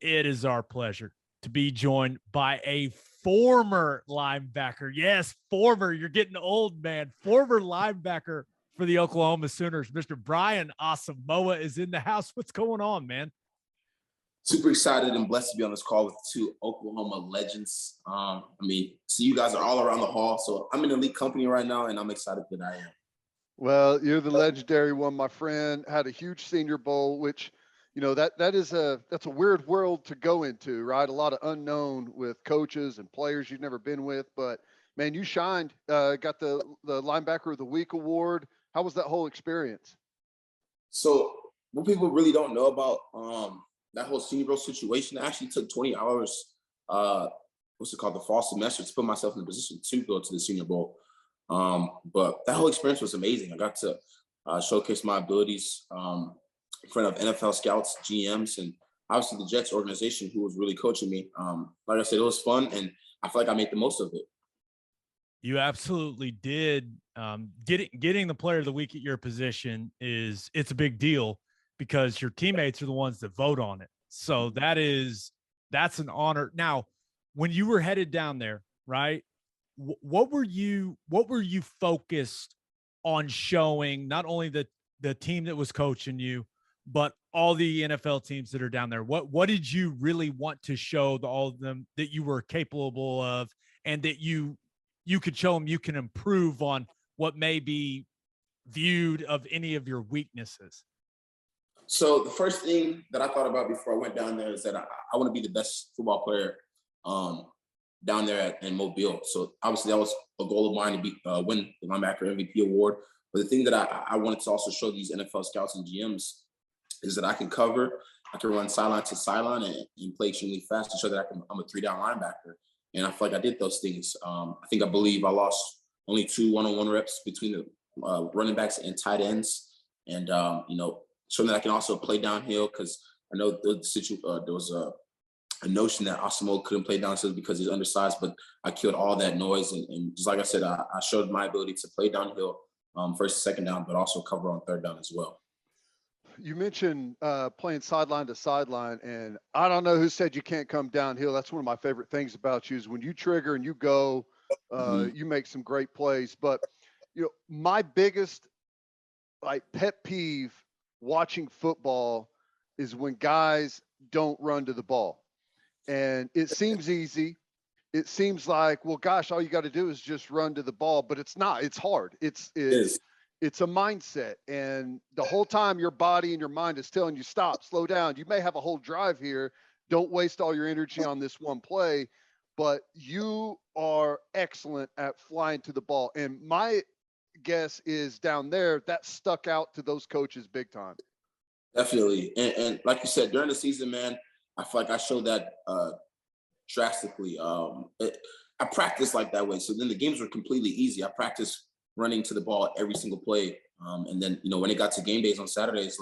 It is our pleasure to be joined by a former linebacker. Yes, former. You're getting old, man. Former linebacker for the Oklahoma Sooners. Mr. Brian Asamoah is in the house. What's going on, man? Super excited and blessed to be on this call with two Oklahoma legends. So you guys are all around the hall. So I'm in elite company right now, and I'm excited that I am. Well, you're the legendary one, my friend. Had a huge Senior Bowl, which, you know, that's a weird world to go into, right? A lot of unknown with coaches and players you've never been with. But man, you shined. Got the Linebacker of the Week award. How was that whole experience? So what people really don't know about that whole Senior Bowl situation, I actually took 20 hours, the fall semester, to put myself in a position to go to the Senior Bowl. But that whole experience was amazing. I got to showcase my abilities in front of NFL scouts, GMs, and obviously the Jets organization who was really coaching me. Like I said, it was fun, and I feel like I made the most of it. You absolutely did. Getting the Player of the Week at your position it's a big deal because your teammates are the ones that vote on it. So that's an honor. Now, when you were headed down there, right? What were you focused on showing, not only the team that was coaching you, but all the NFL teams that are down there? What did you really want to show all of them that you were capable of, and that you could show them you can improve on what may be viewed of any of your weaknesses? So the first thing that I thought about before I went down there is that I want to be the best football player down there in Mobile. So obviously that was a goal of mine to win the linebacker MVP award. But the thing that I wanted to also show these NFL scouts and GMs is that I can cover, I can run sideline to sideline and play extremely fast to show that I'm a 3-down linebacker. And I feel like I did those things. I believe I lost only 2 one-on-one reps between the running backs and tight ends. And, showing that I can also play downhill, because I know there was a notion that Asamoah couldn't play downhill because he's undersized, but I killed all that noise. And just like I said, I showed my ability to play downhill first and second down, but also cover on third down as well. You mentioned playing sideline to sideline, and I don't know who said you can't come downhill. That's one of my favorite things about you is when you trigger and you go, you make some great plays. But, my biggest pet peeve watching football is when guys don't run to the ball. And it seems easy. It seems like, well, gosh, all you got to do is just run to the ball, but it's not. It's hard. It's a mindset. And the whole time your body and your mind is telling you, stop, slow down. You may have a whole drive here. Don't waste all your energy on this one play, but you are excellent at flying to the ball. And my guess is down there that stuck out to those coaches big time. Definitely. And like you said, during the season, man, I feel like I showed that drastically. I practiced like that way. So then the games were completely easy. I practiced running to the ball every single play. And then, when it got to game days on Saturdays,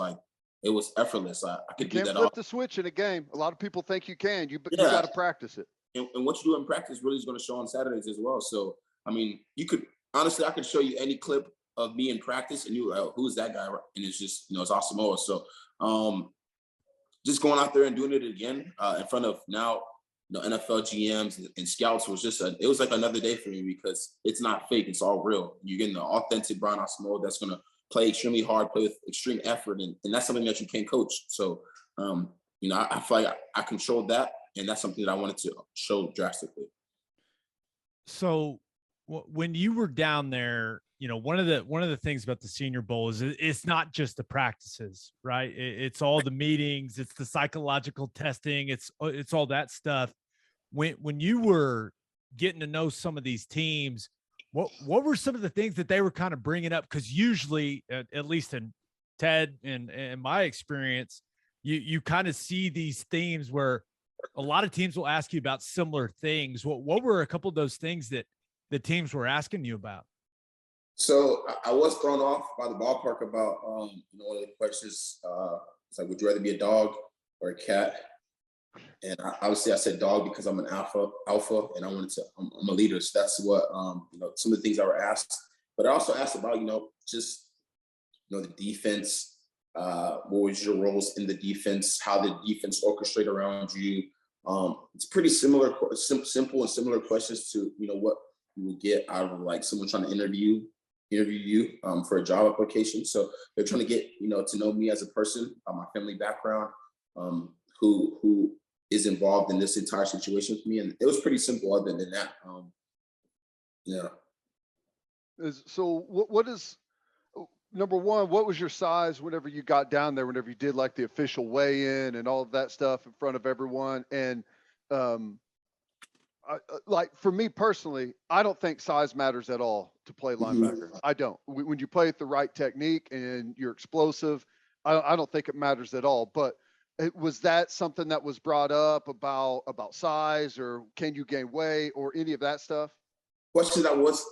it was effortless. I could do that. You can't flip the switch in a game. A lot of people think you can. You got to practice it. And what you do in practice really is going to show on Saturdays as well. So, I could show you any clip of me in practice and you're like, who's that guy? And it's just, it's Asamoah. So just going out there and doing it again in front of now, NFL GMs and scouts was it was like another day for me, because it's not fake. It's all real. You're getting the authentic Brian Asamoah that's going to play extremely hard, play with extreme effort. And that's something that you can't coach. So, I feel like I controlled that. And that's something that I wanted to show drastically. So when you were down there, one of the things about the Senior Bowl is it's not just the practices, right? It's all the meetings, it's the psychological testing, it's all that stuff. When you were getting to know some of these teams, what were some of the things that they were kind of bringing up? Because usually, at least in Ted and my experience, you kind of see these themes where a lot of teams will ask you about similar things. What were a couple of those things that the teams were asking you about? So I was thrown off by the ballpark about, one of the questions, it's like, would you rather be a dog or a cat? And obviously I said dog because I'm an alpha, and I'm a leader. So that's what, some of the things I were asked. But I also asked about, the defense, What was your roles in the defense? How the defense orchestrate around you? It's pretty simple and similar questions to what you would get out of like someone trying to interview you for a job application. So they're trying to get to know me as a person, my family background, who is involved in this entire situation with me, and it was pretty simple. Other than that, yeah. So what is number one? What was your size whenever you got down there? Whenever you did like the official weigh-in and all of that stuff in front of everyone, and like for me personally, I don't think size matters at all to play linebacker. I don't. When you play with the right technique and you're explosive, I don't think it matters at all. But was that something that was brought up about size, or can you gain weight, or any of that stuff? Question that was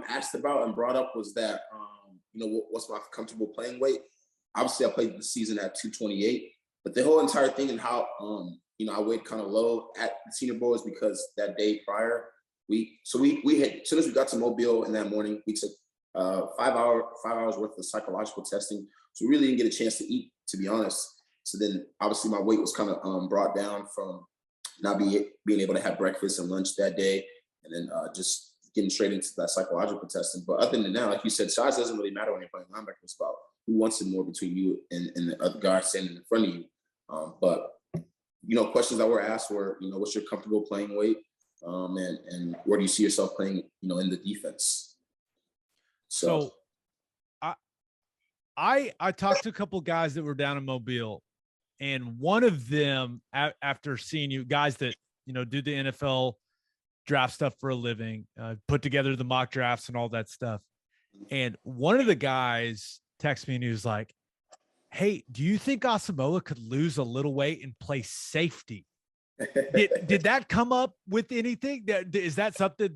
asked about and brought up was that what's my comfortable playing weight? Obviously, I played the season at 228, but the whole entire thing and how I weighed kind of low at the Senior Bowl is because that day prior, we had, as soon as we got to Mobile in that morning, we took 5 hours worth of psychological testing. So we really didn't get a chance to eat, to be honest. So then obviously my weight was kind of brought down from not being able to have breakfast and lunch that day, and then just getting straight into that psychological testing. But other than that, like you said, size doesn't really matter when you're playing linebacker. It's about who wants it more between you and the other guy standing in front of you. But questions that were asked were, what's your comfortable playing weight, and where do you see yourself playing, in the defense? So I talked to a couple guys that were down in Mobile, and one of them, after seeing you guys that do the NFL draft stuff for a living, put together the mock drafts and all that stuff, and one of the guys texted me and he was like, "Hey, do you think Asamoah could lose a little weight and play safety?" Did that come up with anything? Is that something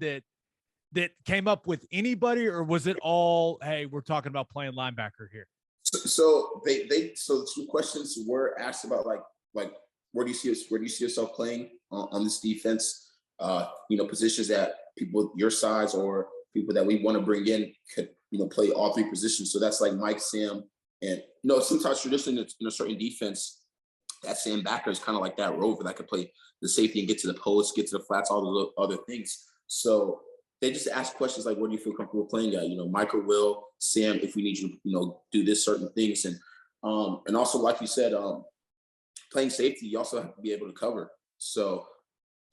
that came up with anybody, or was it all, hey, we're talking about playing linebacker here? So so two questions were asked about like where do you see yourself playing on this defense? Positions that people your size or people that we want to bring in could play all three positions. So that's like Mike, Sam, and sometimes traditionally in a certain defense, that Sam backer is kind of like that rover that could play the safety and get to the post, get to the flats, all the other things. So they just ask questions like, where do you feel comfortable playing at? Mike or Will, Sam, if we need you to, do this certain things. And also, like you said, playing safety, you also have to be able to cover. So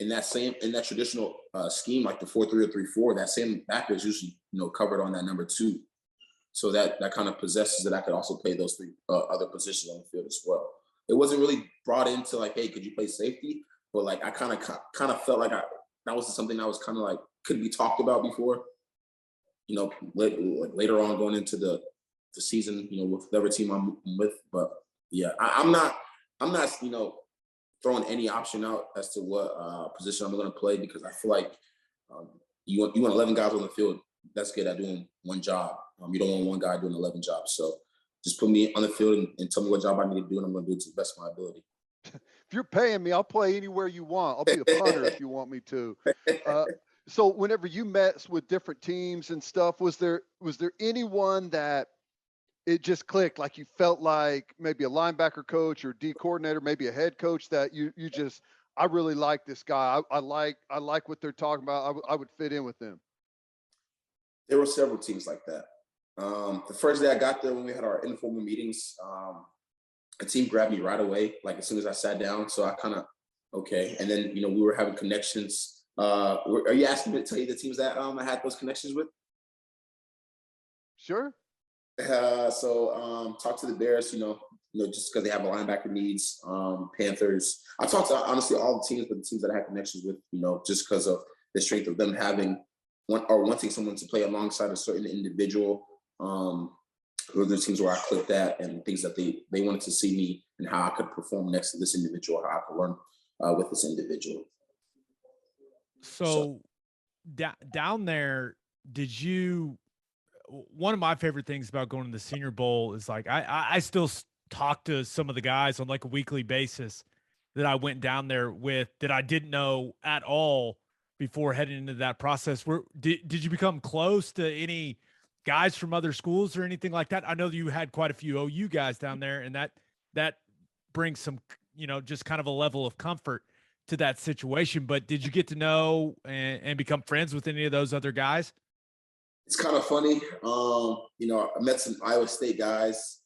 in that traditional scheme, like the 4-3 or 3-4, that same backer is usually, covered on that number 2. So that kind of possesses that I could also play those three other positions on the field as well. It wasn't really brought into like, hey, could you play safety? But like I kind of felt like that was something that was kind of like could be talked about before. Later on going into the season, with whatever team I'm with. But yeah, I'm not throwing any option out as to what position I'm going to play, because I feel like you want 11 guys on the field. That's good at doing one job. You don't want one guy doing 11 jobs. So just put me on the field and tell me what job I need to do, and I'm going to do it to the best of my ability. If you're paying me, I'll play anywhere you want. I'll be a punter if you want me to. So whenever you met with different teams and stuff, was there anyone that it just clicked, like you felt like maybe a linebacker coach or D coordinator, maybe a head coach that you just, I really like this guy. I like what they're talking about. I would fit in with them. There were several teams like that. The first day I got there, when we had our informal meetings, a team grabbed me right away, like as soon as I sat down. So I kind of, okay. And then, we were having connections. Are you asking me to tell you the teams that I had those connections with? Sure. So talk to the Bears, just because they have a linebacker needs. Panthers. I talked to honestly all the teams, but the teams that I had connections with, just because of the strength of them having wanting someone to play alongside a certain individual. Who are the teams where I clicked at, and things that they wanted to see me and how I could perform next to this individual, how I could learn with this individual. So down there, one of my favorite things about going to the Senior Bowl is like, I still talk to some of the guys on like a weekly basis that I went down there with that I didn't know at all before heading into that process. Did you become close to any guys from other schools or anything like that? I know that you had quite a few OU guys down there, and that brings some, just kind of a level of comfort to that situation. But did you get to know and become friends with any of those other guys? It's kind of funny. I met some Iowa State guys.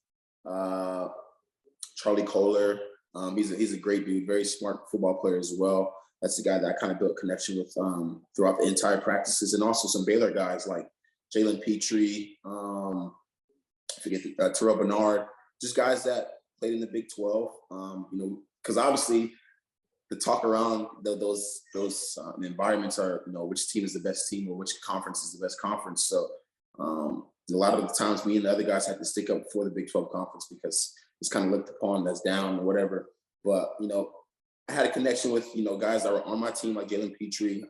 Charlie Kohler. He's a great dude, very smart football player as well. That's the guy that I kind of built a connection with throughout the entire practices, and also some Baylor guys like Jalen Petrie, Terrell Bernard, just guys that played in the Big 12. Because obviously the talk around those environments are, which team is the best team or which conference is the best conference. So a lot of the times me and the other guys had to stick up for the Big 12 conference because it's kind of looked upon as down or whatever. But, I had a connection with, guys that were on my team, like Jalen Petrie.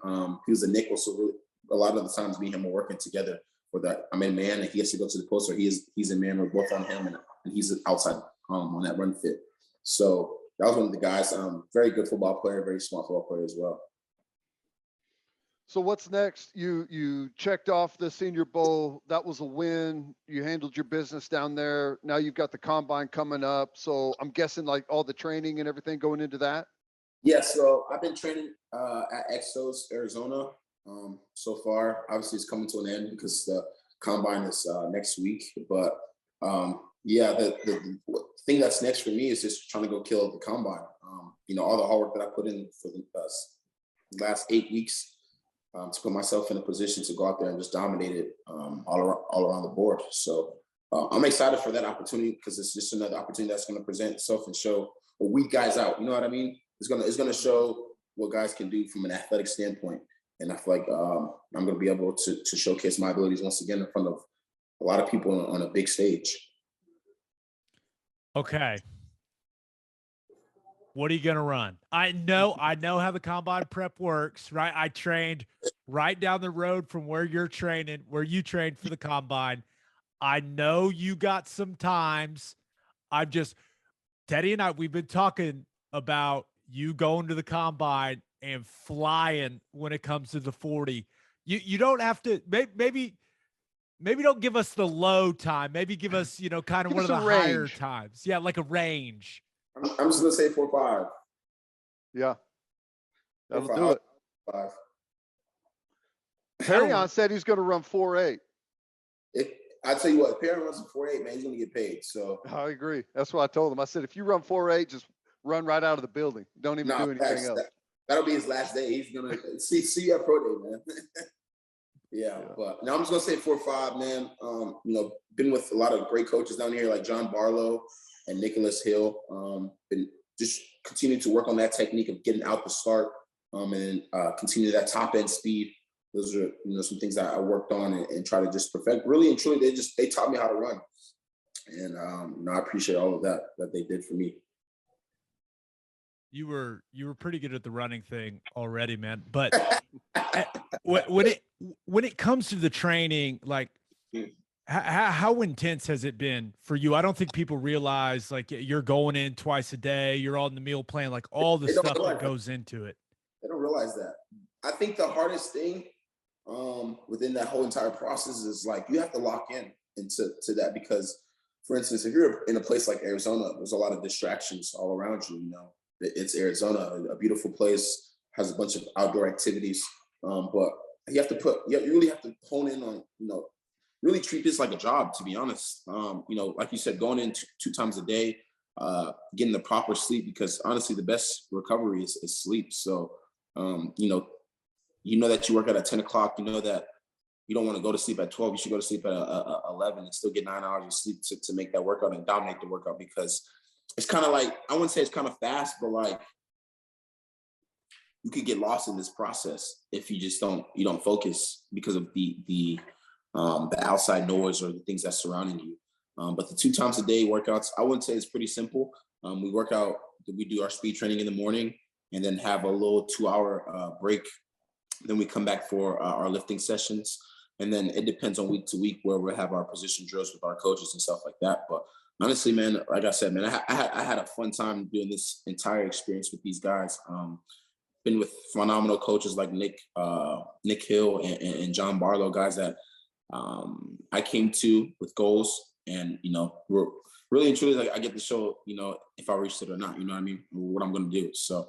He was a nickel. So really, a lot of the times me and him are working together for that. I'm in man and he has to go to the post, or he's in man. We're both on him and he's outside on that run fit. So that was one of the guys. Very good football player, very smart football player as well. So what's next? You checked off the Senior Bowl. That was a win. You handled your business down there. Now you've got the combine coming up. So I'm guessing like all the training and everything going into that. Yeah, so I've been training at Exos, Arizona so far. Obviously, it's coming to an end because the combine is next week. But the thing that's next for me is just trying to go kill the combine. All the hard work that I put in for the last 8 weeks to put myself in a position to go out there and just dominate it all around the board. So I'm excited for that opportunity because it's just another opportunity that's going to present itself and show or weed guys out. You know what I mean? It's gonna show what guys can do from an athletic standpoint, and I feel like I'm gonna be able to showcase my abilities once again in front of a lot of people on a big stage. Okay, what are you gonna run? I know how the combine prep works, right? I trained right down the road from where you trained for the combine. I know you got some times. Teddy and we've been talking about you going to the combine and flying when it comes to the 40. You don't have to, maybe don't give us the low time. Maybe give us, kind of one of the higher times. Yeah, like a range. I'm just gonna say 4.5. Yeah, that'll do it. 5. Perrion said he's going to run 4.8. I tell you what, if Perrion runs a 4.8, man, he's gonna get paid. So I agree. That's what I told him. I said, if you run 4.8, just run right out of the building. Don't even do anything else. That'll be his last day. He's gonna see you at pro day, man. yeah, but now I'm just gonna say 4.5, man. Been with a lot of great coaches down here, like John Barlow and Nicholas Hill. Been just continue to work on that technique of getting out the start, and continue that top end speed. Those are some things that I worked on and try to just perfect. Really and truly, they taught me how to run, and I appreciate all of that they did for me. You were pretty good at the running thing already, man. But when it comes to the training, like how intense has it been for you? I don't think people realize like you're going in twice a day, you're on the meal plan, like all the stuff that goes into it. They don't realize that. I think the hardest thing within that whole entire process is like you have to lock into that because, for instance, if you're in a place like Arizona, there's a lot of distractions all around you. It's Arizona, a beautiful place, has a bunch of outdoor activities. But you really have to hone in on, really treat this like a job, to be honest. Like you said, going in two times a day, getting the proper sleep, because honestly, the best recovery is sleep. So, that you work out at 10 o'clock, that you don't want to go to sleep at 12. You should go to sleep at 11 and still get 9 hours of sleep to make that workout and dominate the workout, because it's kind of like, I wouldn't say it's kind of fast, but like you could get lost in this process if you just don't focus because of the outside noise or the things that's surrounding you. But the 2 times a day workouts, I wouldn't say it's pretty simple. We do our speed training in the morning and then have a little 2-hour break. Then we come back for our lifting sessions. And then it depends on week to week where we'll have our position drills with our coaches and stuff like that. But honestly, man, like I said, man, I had a fun time doing this entire experience with these guys. Been with phenomenal coaches like Nick Hill and John Barlow, guys that I came to with goals, and we're really and truly, like, I get to show if I reached it or not. You know what I mean? What I'm going to do. So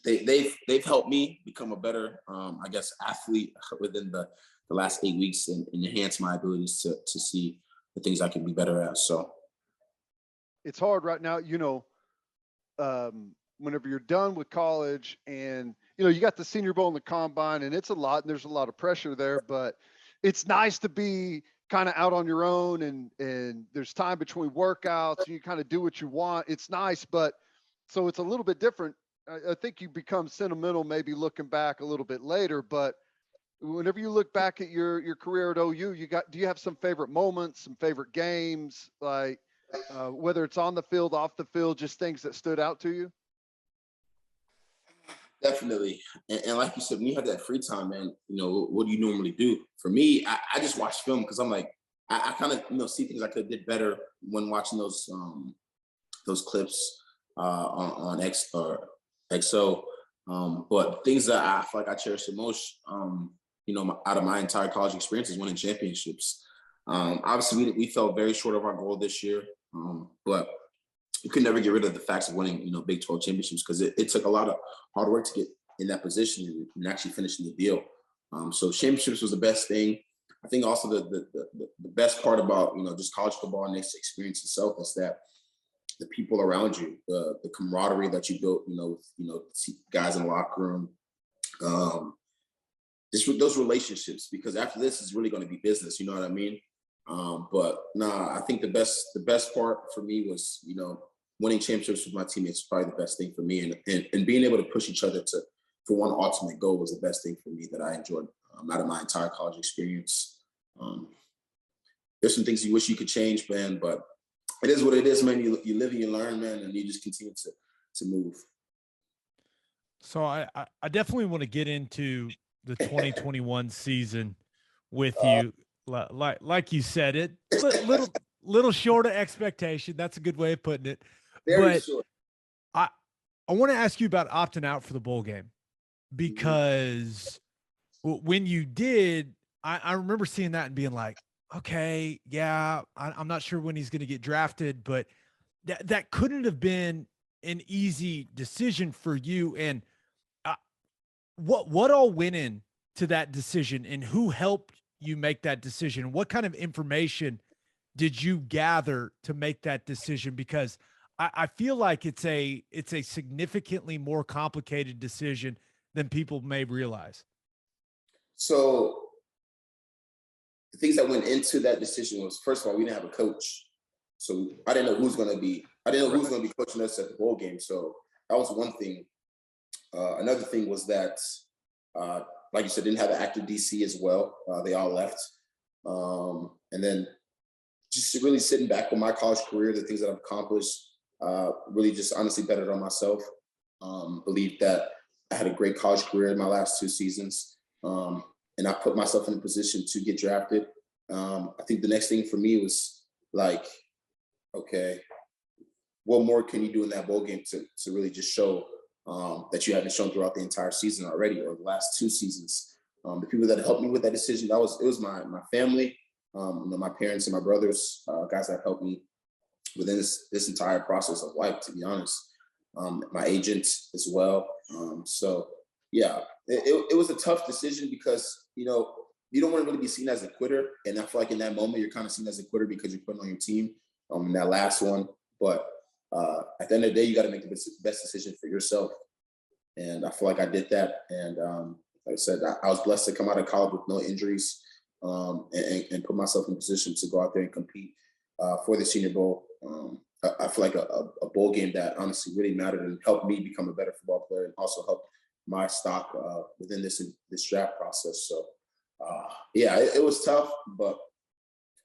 they've helped me become a better, I guess, athlete within the last 8 weeks, and enhance my abilities to see the things I can be better at. So It's hard right now, whenever you're done with college and, you got the Senior Bowl and the combine, and it's a lot, and there's a lot of pressure there, but it's nice to be kind of out on your own, and there's time between workouts and you kind of do what you want. It's nice, but so it's a little bit different. I think you become sentimental, maybe looking back a little bit later, but whenever you look back at your career at OU, do you have some favorite moments, some favorite games, like whether it's on the field, off the field, just things that stood out to you? definitely, and like you said, when you have that free time, man, what do you normally do? For me, I just watch film, because I'm like, I kind of see things I could have did better when watching those clips on X or XO. But things that I feel like I cherish the most, out of my entire college experience, is winning championships. Obviously, we fell very short of our goal this year, but you can never get rid of the facts of winning, Big 12 championships, because it took a lot of hard work to get in that position and actually finishing the deal. So championships was the best thing. I think also the best part about just college football and this experience itself is that the people around you, the camaraderie that you built, with guys in the locker room, just with those relationships, because after this is really going to be business. You know what I mean? But I think the best part for me was, winning championships with my teammates was probably the best thing for me, and being able to push each other for one ultimate goal was the best thing for me that I enjoyed out of my entire college experience. There's some things you wish you could change, man, but it is what it is, man. You live and you learn, man, and you just continue to move. So I definitely want to get into the 2021 season with you. Like you said, little short of expectation. That's a good way of putting it. Very short. I want to ask you about opting out for the bowl game, because when you did, I remember seeing that and being like, okay, yeah, I'm not sure when he's going to get drafted, but that couldn't have been an easy decision for you. And what all went into that decision, and who helped you make that decision? What kind of information did you gather to make that decision? Because I feel like it's a significantly more complicated decision than people may realize. So the things that went into that decision was, first of all, we didn't have a coach. So I didn't know who's going to be coaching us at the bowl game. So that was one thing. Another thing was that, like you said, didn't have an active DC as well. They all left. And then just really sitting back with my college career, the things that I've accomplished, really just honestly bettered on myself. Believed that I had a great college career in my last 2 seasons. And I put myself in a position to get drafted. I think the next thing for me was like, okay, what more can you do in that bowl game to really just show that you haven't shown throughout the entire season already, or the last 2 seasons? The people that helped me with that decision, it was my family, my parents and my brothers, guys that helped me within this entire process of life, to be honest. My agent as well. So yeah, it was a tough decision, because you don't want to really be seen as a quitter, and I feel like in that moment you're kind of seen as a quitter because you're putting on your team in that last one. But at the end of the day, you got to make the best decision for yourself, and I feel like I did that. And like I said, I was blessed to come out of college with no injuries, and put myself in a position to go out there and compete for the Senior Bowl. I feel like a bowl game that honestly really mattered and helped me become a better football player, and also helped my stock within this draft process. So yeah, it was tough, but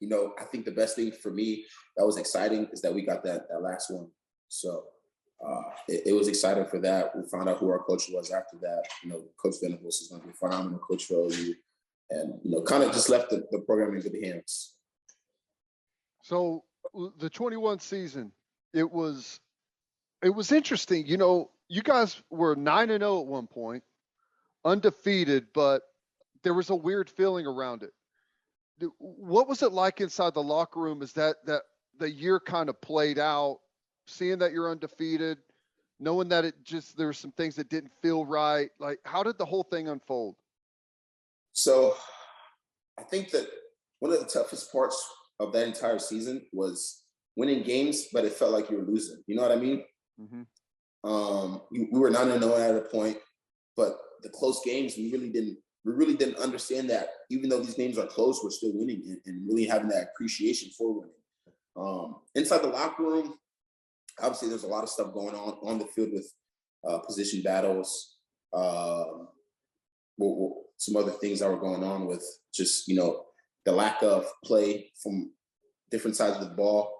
I think the best thing for me that was exciting is that we got that last one. So it was exciting for that. We found out who our coach was after that. Coach Venables is going to be a phenomenal coach for OU, and kind of just left the program in good hands. So the 21 season, it was interesting. You guys were 9-0 at one point, undefeated, but there was a weird feeling around it. What was it like inside the locker room? Is that the year kind of played out, seeing that you're undefeated, knowing that there were some things that didn't feel right? Like, how did the whole thing unfold? So I think that one of the toughest parts of that entire season was winning games, but it felt like you were losing. You know what I mean? Mm-hmm. We were 9-0 at a point, but the close games, we really didn't understand that even though these games are close, we're still winning and really having that appreciation for winning. Inside the locker room, obviously there's a lot of stuff going on the field with position battles, some other things that were going on with just, the lack of play from different sides of the ball,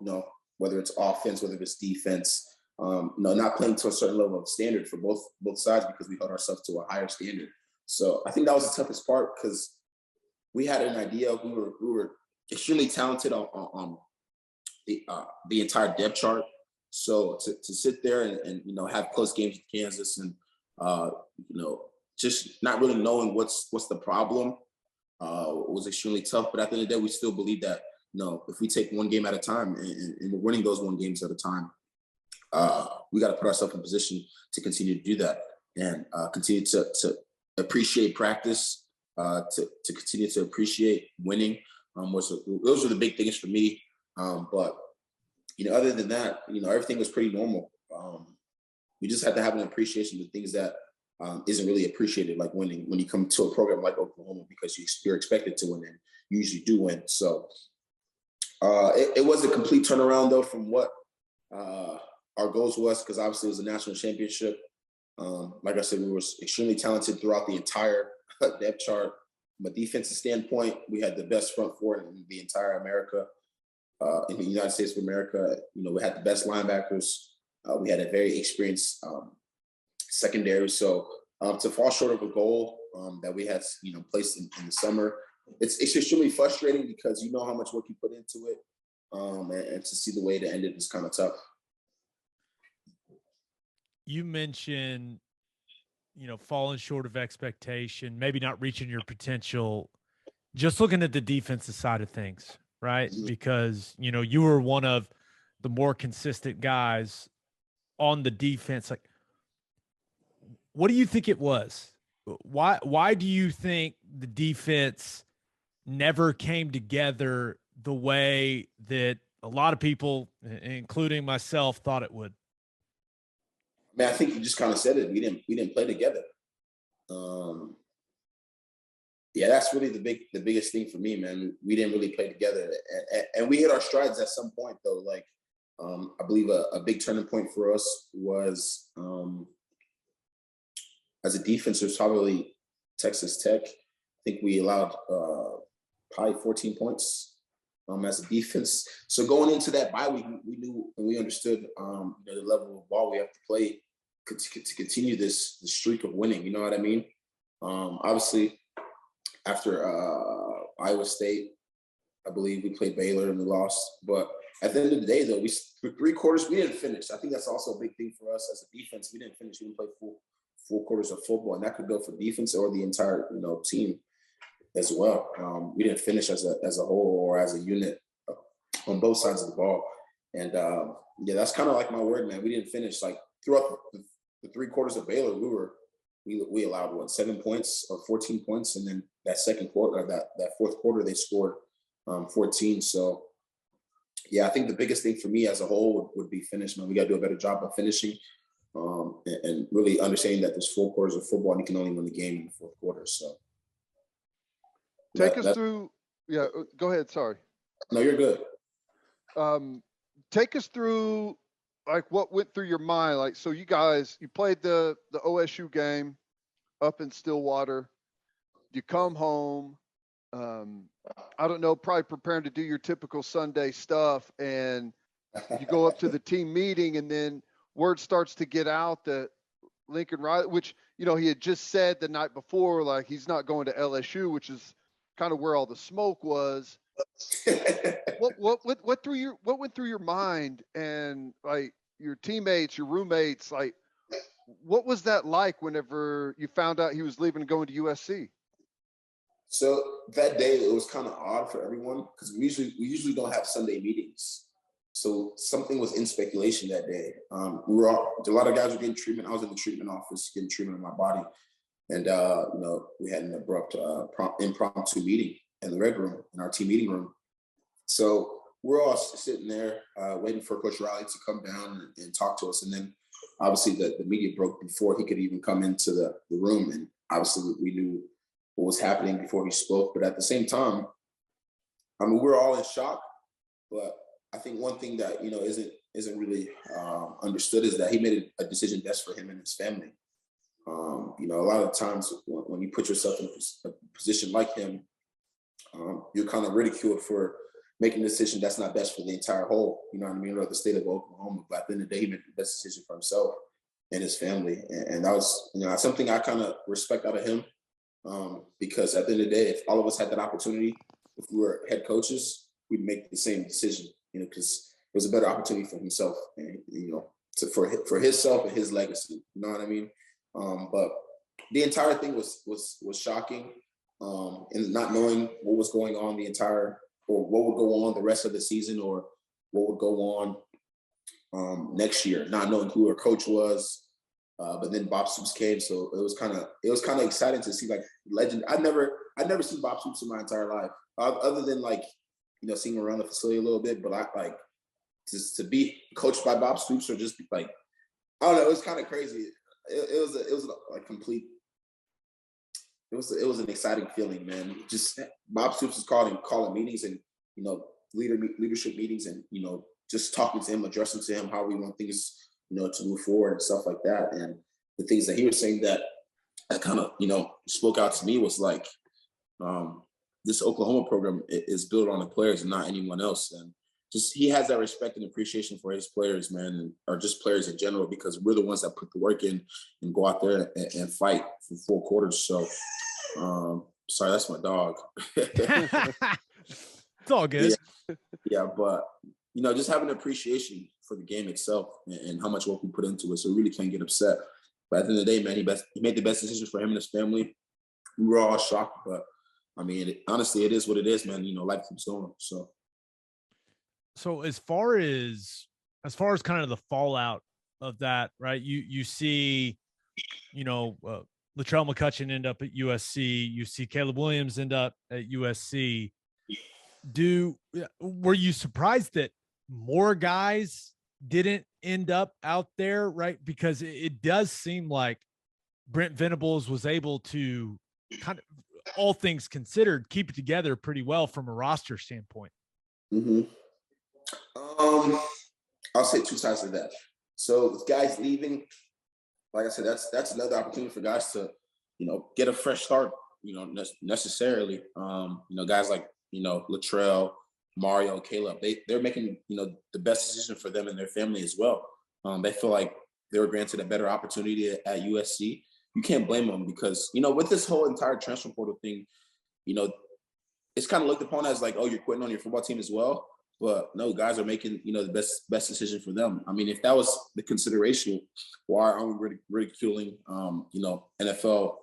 whether it's offense, whether it's defense, not playing to a certain level of standard for both sides because we held ourselves to a higher standard. So I think that was the toughest part because we had an idea. We were extremely talented on the entire depth chart. So to sit there and have close games with Kansas and just not really knowing what's the problem was extremely tough. But at the end of the day, we still believe that if we take one game at a time and we're winning those one games at a time, we got to put ourselves in position to continue to do that and continue to appreciate practice, to continue to appreciate winning. Those are the big things for me. But other than that, everything was pretty normal. We just had to have an appreciation for things that isn't really appreciated, like winning when you come to a program like Oklahoma, because you're expected to win and you usually do win. So it was a complete turnaround though from what our goals was, because obviously it was a national championship. Like I said, we were extremely talented throughout the entire depth chart. From a defensive standpoint, we had the best front four in the entire America, in the United States of America. We had the best linebackers. We had a very experienced secondary. So to fall short of a goal that we had, placed in the summer, it's extremely frustrating because you know how much work you put into it, and to see the way it ended is kind of tough. You mentioned, falling short of expectation, maybe not reaching your potential. Just looking at the defensive side of things, right? Mm-hmm. Because, you were one of the more consistent guys on the defense. Like, what do you think it was? Why do you think the defense never came together the way that a lot of people, including myself, thought it would? Man, I think you just kind of said it. We didn't play together. Yeah, that's really the biggest thing for me, man. We didn't really play together, and we hit our strides at some point, though. Like, I believe a big turning point for us was as a defense, it was probably Texas Tech. I think we allowed probably 14 points as a defense. So going into that bye week, we knew and we understood the level of ball we have to play to continue this streak of winning. You know what I mean? Obviously, after Iowa State, I believe we played Baylor and we lost. But at the end of the day, though, for 3 quarters, we didn't finish. I think that's also a big thing for us as a defense. We didn't finish. We didn't play full quarters of football, and that could go for defense or the entire team as well. We didn't finish as a whole or as a unit on both sides of the ball. And yeah, that's kind of like my word, man. We didn't finish. Like throughout the 3 quarters of Baylor, we allowed 7 points or 14 points, and then that second quarter, that fourth quarter, they scored 14. So yeah, I think the biggest thing for me as a whole would be finish. Man, we got to do a better job of finishing, and really understanding that there's 4 quarters of football and you can only win the game in the fourth quarter. So take us through. Yeah, go ahead. Sorry. No, you're good. Take us through like what went through your mind. Like, so you played the OSU game up in Stillwater. You come home. I don't know, probably preparing to do your typical Sunday stuff, and you go up to the team meeting, and then word starts to get out that Lincoln Riley, which he had just said the night before, like he's not going to LSU, which is kind of where all the smoke was. What went through your mind, and like your teammates, your roommates, like what was that like whenever you found out he was leaving and going to USC? So that day it was kind of odd for everyone because we usually don't have Sunday meetings. So something was in speculation that day. A lot of guys were getting treatment. I was in the treatment office getting treatment on my body, and we had an abrupt impromptu meeting in the red room in our team meeting room. So we're all sitting there waiting for Coach Riley to come down and talk to us, and then obviously the media broke before he could even come into the room, and obviously we knew what was happening before he spoke. But at the same time, I mean, we're all in shock. But I think one thing that isn't really understood is that he made a decision best for him and his family. A lot of times when you put yourself in a position like him, you're kind of ridiculed for making a decision that's not best for the entire whole, you know what I mean, or the state of Oklahoma. But at the end of the day, he made the best decision for himself and his family. And that was, something I kind of respect out of him. Because at the end of the day, if all of us had that opportunity, if we were head coaches, we'd make the same decision, because it was a better opportunity for himself and, for himself and his legacy, you know what I mean? But the entire thing was shocking, and not knowing what was going on or what would go on the rest of the season or what would go on next year, not knowing who our coach was. But then Bob Stoops came, so it was kind of exciting to see like legend. I'd never seen Bob Stoops in my entire life, other than seeing him around the facility a little bit. But I like to be coached by Bob Stoops or just like, I don't know, it was kind of crazy. It was like complete. It was an exciting feeling, man. Just Bob Stoops is calling meetings and leadership meetings and just talking to him, addressing to him how we want things to move forward and stuff like that. And the things that he was saying that kind of spoke out to me was like, this Oklahoma program is built on the players and not anyone else. And just he has that respect and appreciation for his players, man, or just players in general, because we're the ones that put the work in and go out there and fight for 4 quarters. So, sorry, that's my dog. It's all good. Yeah, but just having appreciation for the game itself and how much work we put into it. So we really can't get upset. But at the end of the day, man, he made the best decision for him and his family. We were all shocked, but I mean, honestly, it is what it is, man. Life keeps going. So as far as kind of the fallout of that, right? You see, Latrell McCutcheon end up at USC. You see Caleb Williams end up at USC. Were you surprised that more guys didn't end up out there, right? Because it does seem like Brent Venables was able to kind of, all things considered, keep it together pretty well from a roster standpoint. Mm-hmm. I'll say 2 sides of that. So with guys leaving, like I said, that's another opportunity for guys to, get a fresh start, necessarily. Guys like, Latrell, Mario, Caleb, they're making, the best decision for them and their family as well. They feel like they were granted a better opportunity at USC. You can't blame them because, with this whole entire transfer portal thing, it's kind of looked upon as like, oh, you're quitting on your football team as well. But no, guys are making, the best decision for them. I mean, if that was the consideration, why aren't we ridiculing, NFL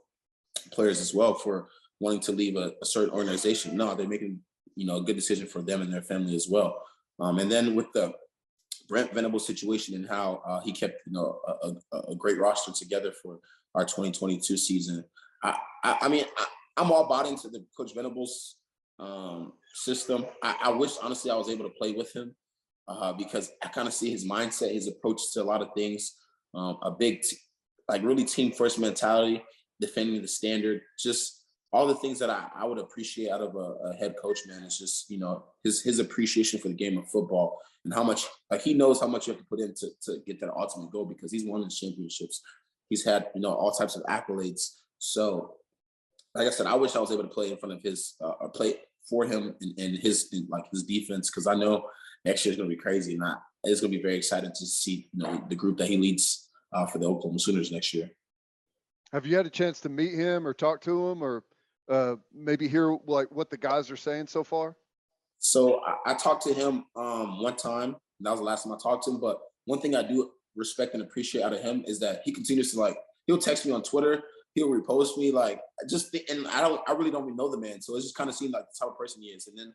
players as well for wanting to leave a certain organization? No, they're making, a good decision for them and their family as well. And then with the Brent Venables situation and how he kept, a great roster together for our 2022 season. I mean, I'm all bought into the Coach Venables system. I wish, honestly, I was able to play with him because I kind of see his mindset, his approach to a lot of things, a big, really team first mentality, defending the standard, just all the things that I would appreciate out of a head coach, man. It's just, his appreciation for the game of football and how much, he knows how much you have to put in to get that ultimate goal because he's won the championships. He's had, all types of accolades. So, like I said, I wish I was able to play in front of his, play for him and his defense, because I know next year is going to be crazy, and it's going to be very exciting to see the group that he leads for the Oklahoma Sooners next year. Have you had a chance to meet him or talk to him or maybe hear what the guys are saying so far? So I talked to him one time. That was the last time I talked to him. But one thing I do respect and appreciate out of him is that he continues to he'll text me on Twitter he'll repost me. Like, and I really don't even know the man. So it just kind of seemed like the type of person he is. And then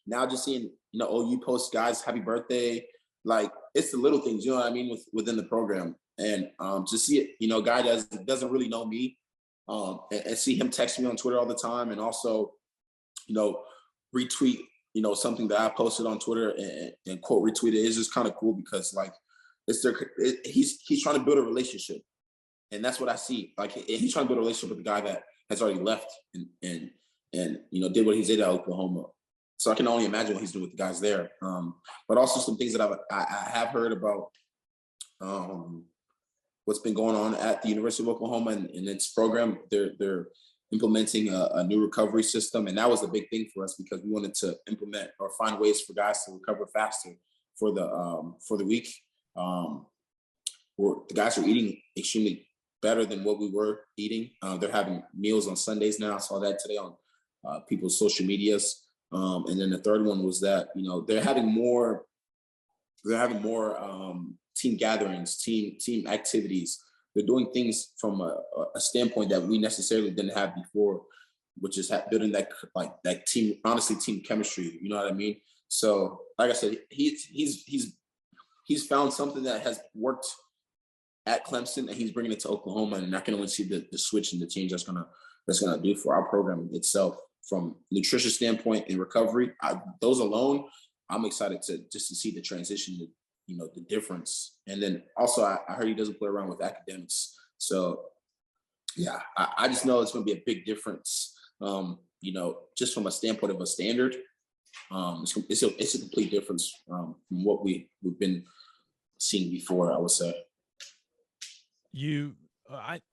now just seeing, you post guys, happy birthday. Like, it's the little things, you know what I mean, within the program. And to see it, a guy that doesn't really know me, and see him text me on Twitter all the time, and also, retweet, something that I posted on Twitter and quote retweet it, is just kind of cool, because like he's trying to build a relationship, and that's what I see. Like, he's trying to build a relationship with the guy that has already left and did what he did at Oklahoma. So I can only imagine what he's doing with the guys there. But also some things that I have heard about what's been going on at the University of Oklahoma and its program. They're implementing a new recovery system, and that was a big thing for us, because we wanted to implement or find ways for guys to recover faster for the week. The guys are eating extremely better than what we were eating. They're having meals on Sundays now. I saw that today on people's social medias. And then the third one was that, they're having more team gatherings, team activities. They're doing things from a standpoint that we necessarily didn't have before, which is building that team, honestly, team chemistry. You know what I mean? So, like I said, he's found something that has worked at Clemson, and he's bringing it to Oklahoma. And I can only see the switch and the change that's gonna do for our program itself, from nutrition standpoint and recovery. Those alone, I'm excited to see the transition, the difference. And then also, I heard he doesn't play around with academics. So yeah, I just know it's going to be a big difference. Just from a standpoint of a standard, it's a complete difference from what we've been seeing before, I would say.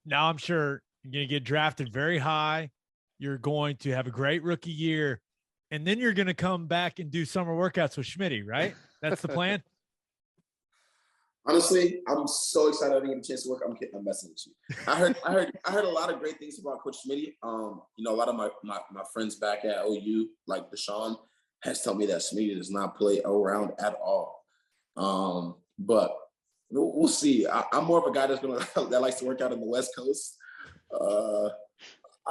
Now I'm sure you're going to get drafted very high. You're going to have a great rookie year, and then you're going to come back and do summer workouts with Schmitty, right? That's the plan. Honestly, I'm so excited I didn't get a chance to work. I'm messing with you. I heard a lot of great things about Coach Schmitty. A lot of my friends back at OU, like Deshaun, has told me that Schmitty does not play around at all. But we'll see. I'm more of a guy that likes to work out in the West Coast.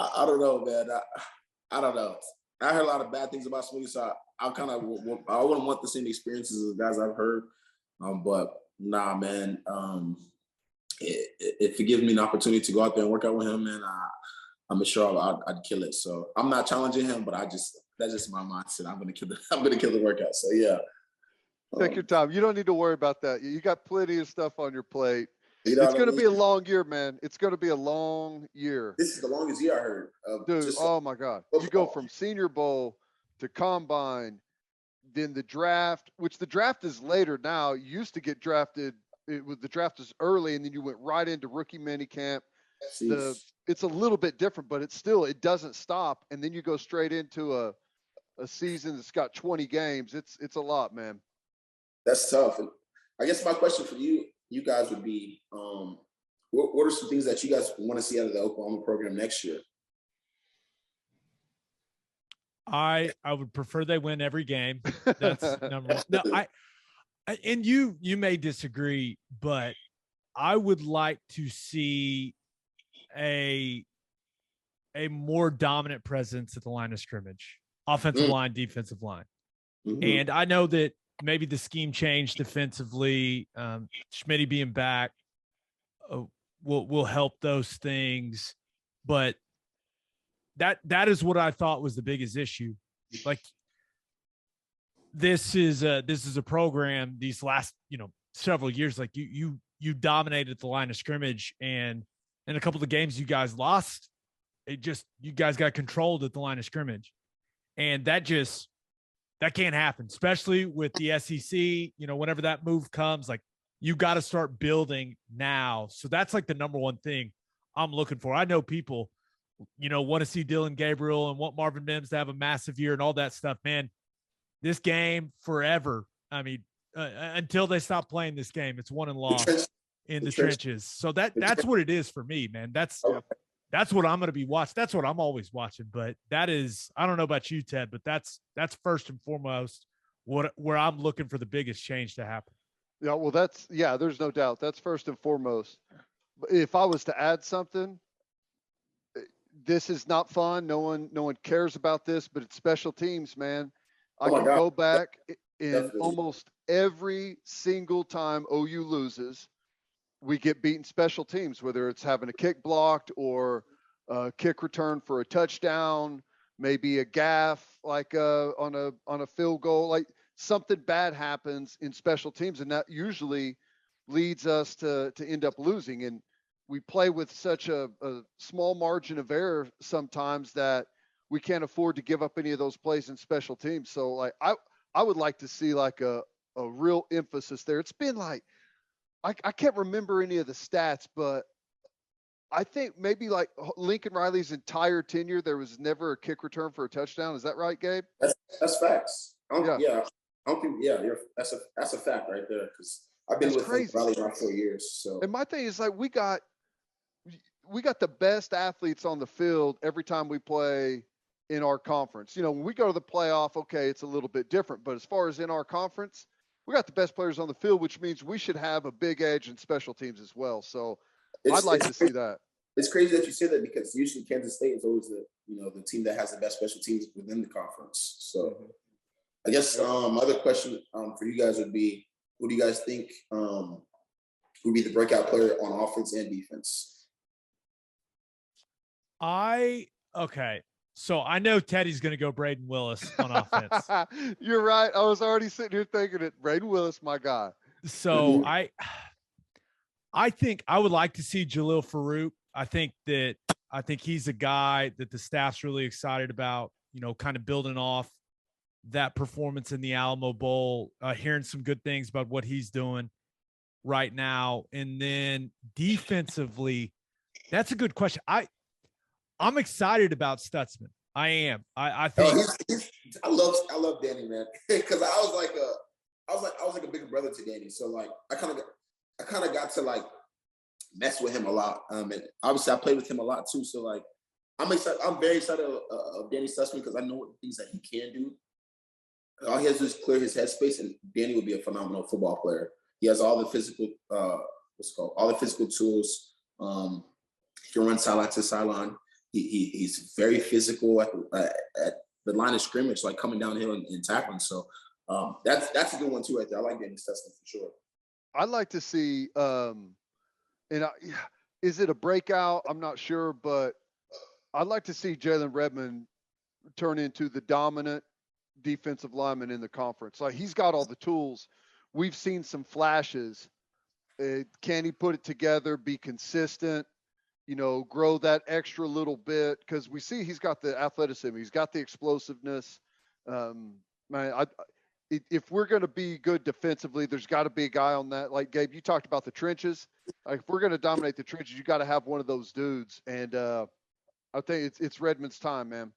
I don't know, man. I don't know. I heard a lot of bad things about Schmitty, so I wouldn't want the same experiences as the guys I've heard. But nah, man. If it gives me an opportunity to go out there and work out with him, man, I'm sure I'd kill it. So I'm not challenging him, but that's just my mindset. I'm gonna kill the workout. So yeah. Take your time. You don't need to worry about that. You got plenty of stuff on your plate. It's going to be a long year, man. It's going to be a long year. This is the longest year I heard. Dude, oh my God. You go from Senior Bowl to Combine, then the draft, which the draft is later now. You used to get drafted. The draft is early, and then you went right into rookie mini camp. It's a little bit different, but it doesn't stop. And then you go straight into a season that's got 20 games. It's a lot, man. That's tough. And I guess my question for you guys would be, what are some things that you guys want to see out of the Oklahoma program next year? I would prefer they win every game. That's number one. No, and you may disagree, but I would like to see a more dominant presence at the line of scrimmage, offensive line, defensive line. Mm-hmm. And I know that maybe the scheme changed defensively. Schmitty being back will help those things, but that is what I thought was the biggest issue. Like, this is a program these last several years. Like you dominated the line of scrimmage, and in a couple of games you guys lost. You guys got controlled at the line of scrimmage, and that can't happen, especially with the SEC. Whenever that move comes, like, you got to start building now. So that's like the number one thing I'm looking for. I know people, want to see Dylan Gabriel and want Marvin Mims to have a massive year and all that stuff, man. This game forever. I mean, until they stop playing this game, it's won and lost in the trenches. So that's what it is for me, man. That's what I'm going to be watching. That's what I'm always watching. But that is, I don't know about you, Ted, but that's first and foremost where I'm looking for the biggest change to happen. Yeah, well, there's no doubt. That's first and foremost. If I was to add something, this is not fun. No one cares about this, but it's special teams, man. I Oh my can God. go back in Definitely. almost every single time OU loses, we get beaten special teams, whether it's having a kick blocked or a kick return for a touchdown, maybe a gaff like on a field goal, like something bad happens in special teams, and that usually leads us to end up losing. And we play with such a small margin of error sometimes that we can't afford to give up any of those plays in special teams. So like I would like to see like a real emphasis there. It's been like I can't remember any of the stats, but I think maybe like Lincoln Riley's entire tenure, there was never a kick return for a touchdown. Is that right, Gabe? That's facts. Yeah. Yeah. I don't think, yeah, that's a fact right there. Because I've been with Lincoln Riley around 4 years. So, and my thing is like we got the best athletes on the field every time we play in our conference. You know, when we go to the playoff, okay, it's a little bit different. But as far as in our conference, we got the best players on the field, which means we should have a big edge in special teams as well. So I'd like to see that. It's crazy that you say that because usually Kansas State is always the team that has the best special teams within the conference. So I guess my other question for you guys would be, who do you guys think would be the breakout player on offense and defense? Okay. So I know Teddy's going to go Braden Willis on offense. You're right. I was already sitting here thinking it. Braden Willis, my guy. So I think I would like to see Jalil Farouk. I think he's a guy that the staff's really excited about, you know, kind of building off that performance in the Alamo Bowl, hearing some good things about what he's doing right now. And then defensively, that's a good question. I'm excited about Stutzman. I am. I think I love Danny, man. Because I was like a bigger brother to Danny. So like I kind of got to like mess with him a lot. And obviously I played with him a lot too. So like I'm excited. I'm very excited of Danny Stutzman because I know what things that he can do. All he has to do is clear his headspace, and Danny will be a phenomenal football player. He has all the physical, all the physical tools. He can run sideline to sideline. He's very physical at the line of scrimmage, like coming downhill and tackling. So that's a good one too, right there. I like Danny Stutzman for sure. I'd like to see, is it a breakout? I'm not sure, but I'd like to see Jalen Redmond turn into the dominant defensive lineman in the conference. Like he's got all the tools. We've seen some flashes. Can he put it together, be consistent, you know, grow that extra little bit? Because we see he's got the athleticism. He's got the explosiveness. If we're going to be good defensively, there's got to be a guy on that. Like, Gabe, you talked about the trenches. Like, if we're going to dominate the trenches, you got to have one of those dudes. And I think it's Redmond's time, man.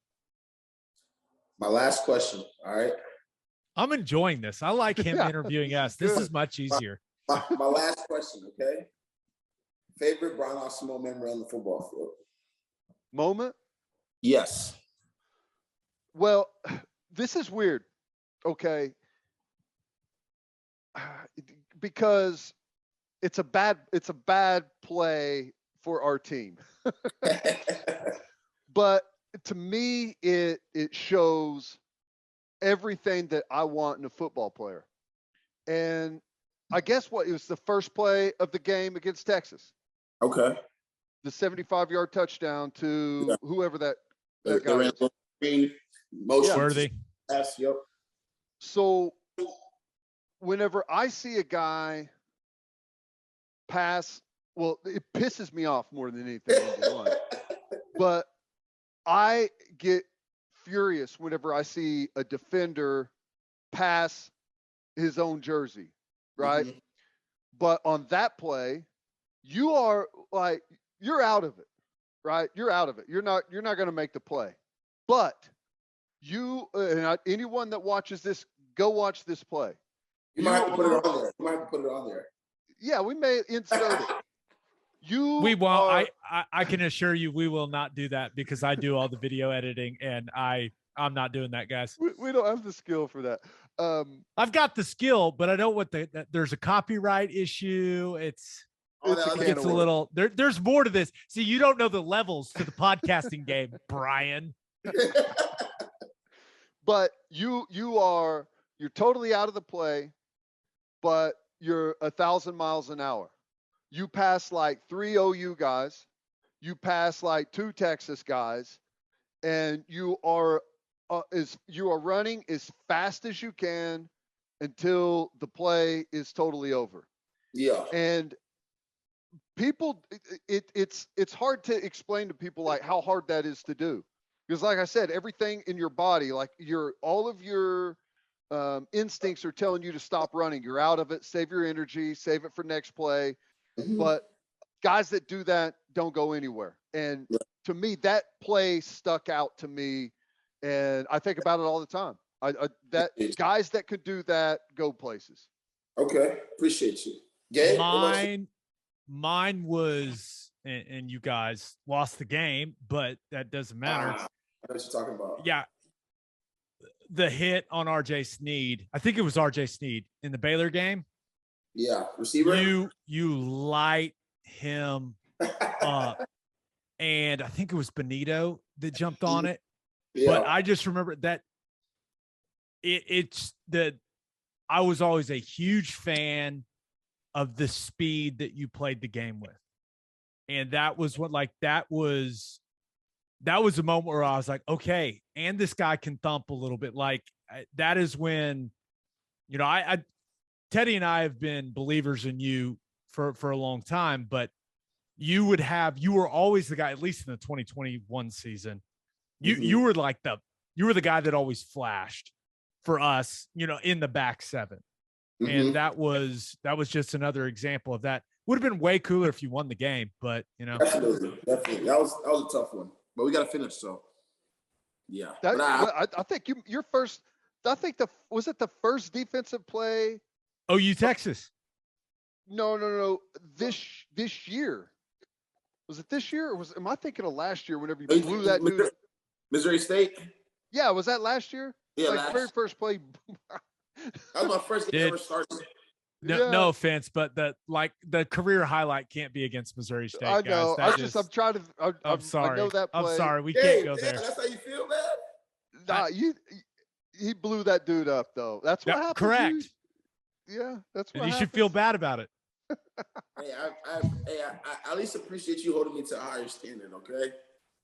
My last question, all right? I'm enjoying this. I like him interviewing us. This is much easier. My last question, okay? Favorite Brian Asamoah memory on the football field? Moment? Yes. Well, this is weird, okay? Because it's a bad play for our team. But to me, it shows everything that I want in a football player. And I guess it was the first play of the game against Texas. Okay. The 75-yard touchdown to whoever that guy is. Worthy. Yes, yep. So whenever I see a guy pass, well, it pisses me off more than anything. But I get furious whenever I see a defender pass his own jersey, right? Mm-hmm. But on that play, you're out of it, right? You're out of it. You're not going to make the play. But anyone that watches this, go watch this play. You might have to put it on there. Yeah, we may insert it. We won't. I can assure you we will not do that because I do all the video editing and I'm not doing that, guys. We don't have the skill for that. I've got the skill, but I don't want there's a copyright issue. It's a It can gets of a worms. little there's more to this. See, you don't know the levels to the podcasting game, Brian. But you're totally out of the play, but you're 1,000 miles an hour. You pass like 3 OU guys, you pass like 2 Texas guys, and you are running as fast as you can until the play is totally over. Yeah. And people, it's hard to explain to people like how hard that is to do, because like I said, everything in your body, like all of your instincts are telling you to stop running. You're out of it. Save your energy. Save it for next play. Mhm. But guys that do that don't go anywhere. And to me, that play stuck out to me, and I think about it all the time. That guys that could do that go places. Okay, appreciate you. Gabe, what about you? Mine was, and you guys lost the game, but that doesn't matter. I know what you're talking about. Yeah. The hit on RJ Sneed. I think it was RJ Sneed in the Baylor game. Yeah, receiver. You light him up. And I think it was Benito that jumped on it. Yeah. But I just remember that I was always a huge fan of the speed that you played the game with. And that was a moment where I was like, okay, and this guy can thump a little bit. Like that is when, Teddy and I have been believers in you for a long time, but you were always the guy, at least in the 2021 season. You were the guy that always flashed for us, in the back seven. And that was just another example of that. Would have been way cooler if you won the game, but Definitely. That was a tough one. But we got to finish, so yeah. I think your first. I think was it the first defensive play? OU Texas. No. This year. Was it this year, or am I thinking of last year? Whenever you blew that dude. Missouri State. Yeah, was that last year? Yeah, very first play. That was my first game ever started. No offense, but the career highlight can't be against Missouri State. I know. Guys. I'm trying to. I'm sorry. I know that play. I'm sorry. We can't go there. That's how you feel, man. Nah, he blew that dude up though. That's what happened. Correct. Yeah, that's what. And you should feel bad about it. Hey, I at least appreciate you holding me to a higher standard. Okay.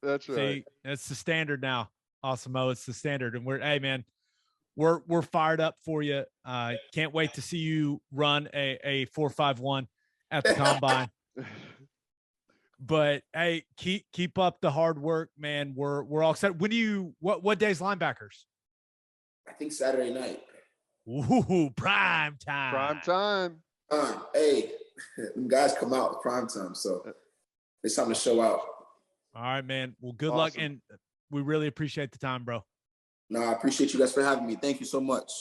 That's right. See, it's the standard now, Asamoah. It's the standard, and we're fired up for you. Can't wait to see you run a 4.51 at the combine. But hey, keep up the hard work, man. We're all set. What day's linebackers? I think Saturday night. Ooh, prime time. Prime time. Hey, them guys come out with prime time, so it's something to show out. All right, man. Well, good luck, and we really appreciate the time, bro. No, I appreciate you guys for having me. Thank you so much.